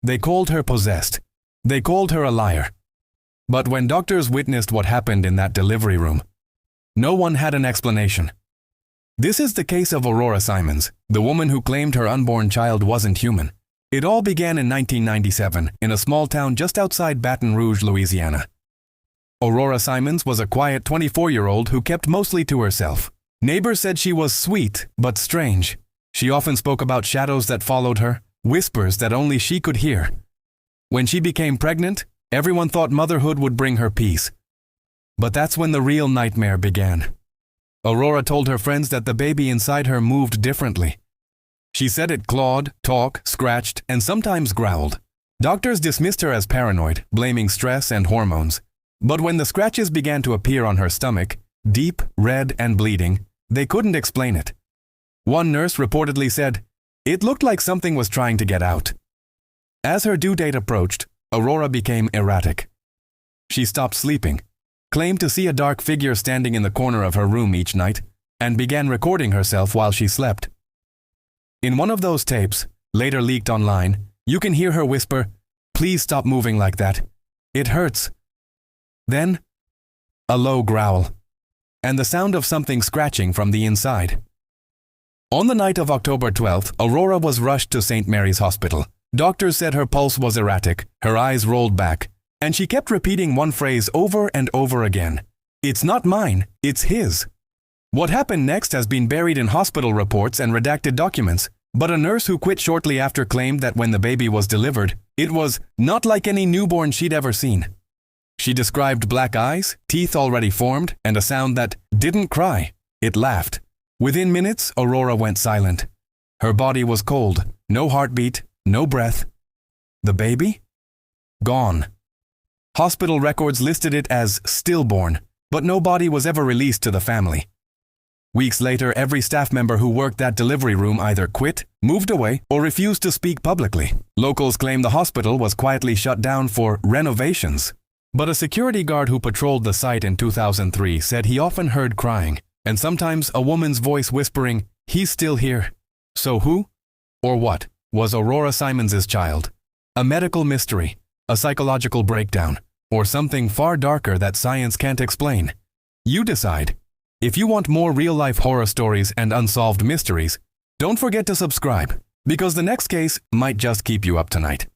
They called her possessed. They called her a liar. But when doctors witnessed what happened in that delivery room, no one had an explanation. This is the case of Aurora Simons, the woman who claimed her unborn child wasn't human. It all began in 1997 in a small town just outside Baton Rouge, Louisiana. Aurora Simons was a quiet 24-year-old who kept mostly to herself. Neighbors said she was sweet but strange. She often spoke about shadows that followed her, whispers that only she could hear. When she became pregnant, everyone thought motherhood would bring her peace. But that's when the real nightmare began. Aurora told her friends that the baby inside her moved differently. She said it clawed, talked, scratched, and sometimes growled. Doctors dismissed her as paranoid, blaming stress and hormones. But when the scratches began to appear on her stomach, deep, red, and bleeding, they couldn't explain it. One nurse reportedly said, "It looked like something was trying to get out." As her due date approached, Aurora became erratic. She stopped sleeping, claimed to see a dark figure standing in the corner of her room each night, and began recording herself while she slept. In one of those tapes, later leaked online, you can hear her whisper, "Please stop moving like that. It hurts." Then, a low growl, and the sound of something scratching from the inside. On the night of October 12th, Aurora was rushed to St. Mary's Hospital. Doctors said her pulse was erratic, her eyes rolled back, and she kept repeating one phrase over and over again. "It's not mine, it's his." What happened next has been buried in hospital reports and redacted documents, but a nurse who quit shortly after claimed that when the baby was delivered, it was not like any newborn she'd ever seen. She described black eyes, teeth already formed, and a sound that didn't cry, it laughed. Within minutes, Aurora went silent. Her body was cold, no heartbeat, no breath. The baby? Gone. Hospital records listed it as stillborn, but no body was ever released to the family. Weeks later, every staff member who worked that delivery room either quit, moved away, or refused to speak publicly. Locals claim the hospital was quietly shut down for renovations. But a security guard who patrolled the site in 2003 said he often heard crying, and sometimes a woman's voice whispering, "He's still here." So who, or what, was Aurora Simons' child? A medical mystery, a psychological breakdown, or something far darker that science can't explain? You decide. If you want more real-life horror stories and unsolved mysteries, don't forget to subscribe, because the next case might just keep you up tonight.